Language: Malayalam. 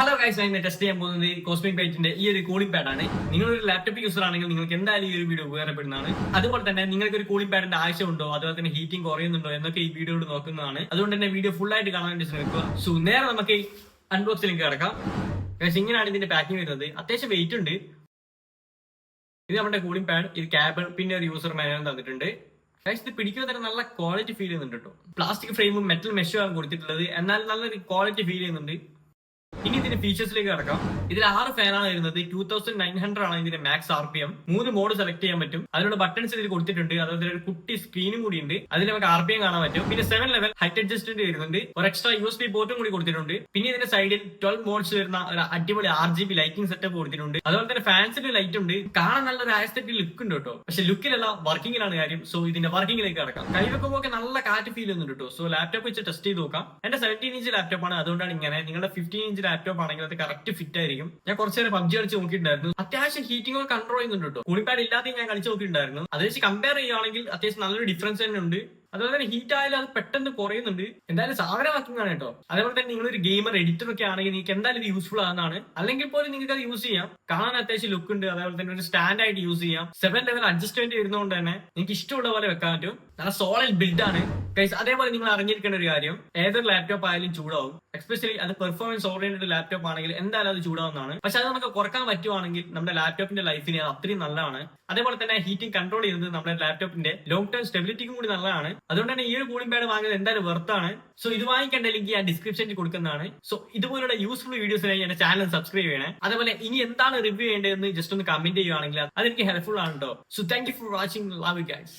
ഹലോ ഗൈസ്, ഞാൻ ടെസ്റ്റ് ചെയ്യാൻ പോകുന്നത് കോസ്മിക് ബൈറ്റിന്റെ ഈ ഒരു കൂളിംഗ് പാഡ് ആണ്. നിങ്ങളൊരു ലാപ്ടോപ്പ് യൂസർ ആണെങ്കിൽ നിങ്ങൾക്ക് എന്തായാലും ഈ ഒരു വീഡിയോ ഉപകാരപ്പെടുന്നതാണ്. അതുപോലെ തന്നെ നിങ്ങൾക്ക് ഒരു കൂളിംഗ് പാഡിന്റെ ആവശ്യമുണ്ടോ, അതുപോലെ തന്നെ ഹീറ്റിംഗ് കുറയുന്നുണ്ടോ എന്നൊക്കെ ഈ വീഡിയോയിൽ നോക്കുന്നതാണ്. അതുകൊണ്ട് തന്നെ വീഡിയോ ഫുൾ ആയിട്ട് കാണാൻ വേണ്ടി ശ്രമിക്കുക. സോ നേരെ നമുക്ക് ഈ അൺബോക്സിലേക്ക് കിടക്കാം. ഇങ്ങനെയാണ് ഇതിന്റെ പാക്കിംഗ് വരുന്നത്. അത്യാവശ്യം വെയിറ്റ് ഉണ്ട്. ഇത് നമ്മുടെ കൂളിംഗ് പാഡ്, ഇത് കേബിൾ, പിന്നെ ഒരു യൂസർ മാനുവൽ തന്നിട്ടുണ്ട്. ഇത് പിടിക്കുമ്പോൾ തന്നെ നല്ല ക്വാളിറ്റി ഫീൽ ചെയ്യുന്നുണ്ട് കേട്ടോ. പ്ലാസ്റ്റിക് ഫ്രെയിമും മെറ്റൽ മെഷും ആണ് കൊടുത്തിട്ടുള്ളത്, എന്നാൽ നല്ലൊരു ക്വാളിറ്റി ഫീൽ ചെയ്യുന്നുണ്ട്. ഇനി ഇതിന്റെ ഫീച്ചേഴ്സിലേക്ക് കിടക്കാം. ഇതിൽ 6 ഫാനാണ് വരുന്നത്. 2900 ആണ് ഇതിന്റെ മാക്സ് RPM. 3 മോഡ് സെലക്ട് ചെയ്യാൻ പറ്റും. അതിനുള്ള ബട്ടൺസ് ഇതിൽ കൊടുത്തിട്ടുണ്ട്. അതുപോലെ ഒരു കുട്ടി സ്ക്രീനും കൂടി ഉണ്ട്. അതിൽ നമുക്ക് RPM കാണാൻ പറ്റും. പിന്നെ 7 ലെവൽ ഹൈറ്റ് അഡ്ജസ്റ്റ്മെന്റ് വരുന്നുണ്ട്. ഒരു എക്സ്ട്രാ USB പോർട്ടും കൂടി കൊടുത്തിട്ടുണ്ട്. പിന്നെ ഇതിന്റെ സൈഡിൽ 12 മോഡ്സ് വരുന്ന ഒരു അടിപൊളി RGB ലൈറ്റിംഗ് സെറ്റപ്പ് കൊടുത്തിട്ടുണ്ട്. അതുപോലെ തന്നെ ഫാൻസിന്റെ ലൈറ്റ് ഉണ്ട്. കാണാൻ നല്ലൊരു ആസ്തെറ്റിക് ലുക്ക് ഉണ്ട് കേട്ടോ. പക്ഷെ ലുക്കിലല്ല, വർക്കിംഗിലാണ് കാര്യം. സോ ഇതിന്റെ വർക്കിംഗിലേക്ക് കിടക്കാം. കൈവെക്കുമ്പോൾ നല്ല കാറ്റ് ഫീൽ ചെയ്യുന്നുണ്ട് കേട്ടോ. സോ ലാപ്ടോപ്പ് വെച്ച് ടെസ്റ്റ് ചെയ്ത് നോക്കാം. എന്റെ 17 ഇഞ്ച് ലാപ്ടോപ്പ് ആണ്, അതുകൊണ്ടാണ് ഇങ്ങനെ. നിങ്ങളുടെ 15 ഇഞ്ച് ലാപ്ടോപ്പ് ആണെങ്കിൽ അത് കറക്റ്റ് ഫിറ്റ് ആയിരിക്കും. ഞാൻ കുറച്ച് നേരം PUBG കളിച്ച് നോക്കിയിട്ടുണ്ടായിരുന്നു. അത്യാവശ്യം ഹീറ്റിംഗ് ഒക്കെ കൺട്രോൾ ചെയ്യുന്നുണ്ട് കേട്ടോ. കൂളിംഗ് പാഡ് ഇല്ലാതെ ഞാൻ കളിച്ച് നോക്കിയിട്ടുണ്ടായിരുന്നു. അത് വെച്ച് കമ്പയർ ചെയ്യുകയാണെങ്കിൽ അത്യാവശ്യം നല്ലൊരു ഡിഫറൻസ് തന്നെ ഉണ്ട്. അതുപോലെ തന്നെ ഹീറ്റ് ആയാലും അത് പെട്ടെന്ന് കുറയുന്നുണ്ട്. എന്തായാലും സാധനം വർക്കിംഗ് ആണ് കേട്ടോ. അതേപോലെ തന്നെ നിങ്ങളൊരു ഗെയിമർ, എഡിറ്റർ ഒക്കെ ആണെങ്കിൽ നിങ്ങൾക്ക് എന്തായാലും ഇത് യൂസ്ഫുൾ ആണെന്നാണ്. അല്ലെങ്കിൽ പോലും നിങ്ങൾക്ക് അത് യൂസ് ചെയ്യാം. കാണാൻ അത്യാവശ്യം ലുക്ക് ഉണ്ട്. അതേപോലെ തന്നെ ഒരു സ്റ്റാൻഡ് ആയിട്ട് യൂസ് ചെയ്യാം. 7 ലെവൽ അഡ്ജസ്റ്റ്മെന്റ് വരുന്നതുകൊണ്ട് തന്നെ നിങ്ങൾക്ക് ഇഷ്ടമുള്ള പോലെ വെക്കാൻ പറ്റും. നല്ല സോളിഡ് ബിൽഡ് ആണ് ഗൈസ്. അതേപോലെ നിങ്ങൾ അറിഞ്ഞിരിക്കേണ്ട ഒരു കാര്യം, ഏതൊരു ലാപ്ടോപ്പ് ആയാലും ചൂടാവും. എസ്പെഷ്യലി അത് പെർഫോമൻസ് ഓറിയന്റഡ് ലാപ്ടോപ്പ് ആണെങ്കിൽ എന്തായാലും അത് ചൂടാവുന്നതാണ്. പക്ഷെ അത് നമുക്ക് കുറക്കാൻ പറ്റുവാണെങ്കിൽ നമ്മുടെ ലാപ്ടോപ്പിന്റെ ലൈഫിന് അത് അത്രയും നല്ലതാണ്. അതേപോലെ തന്നെ ഹീറ്റിംഗ് കൺട്രോൾ ചെയ്യുന്നത് നമ്മുടെ ലാപ്ടോപ്പിന്റെ ലോങ് ടേം സ്റ്റെബിലിറ്റിക്കും കൂടി നല്ലതാണ്. അതുകൊണ്ട് തന്നെ ഈ ഒരു കൂളിംഗ് പാഡ് വാങ്ങുന്നത് എന്തായാലും വെർത്താണ്. സോ ഇത് വാങ്ങിക്കേണ്ട ലിങ്ക് ഞാൻ ഡിസ്ക്രിപ്ഷനിൽ കൊടുക്കുന്നതാണ്. സോ ഇതുപോലുള്ള യൂസ്ഫുൾ വീഡിയോസിനായി എന്റെ ചാനൽ സബ്സ്ക്രൈബ് ചെയ്യണേ. അതേപോലെ ഇനി എന്താണ് റിവ്യൂ ചെയ്യേണ്ടതെന്ന് ജസ്റ്റ് ഒന്ന് കമന്റ് ചെയ്യുകയാണെങ്കിൽ അതെനിക്ക് ഹെൽപ്ഫുൾ ആണ് കേട്ടോ. So thank you for watching. Love you guys.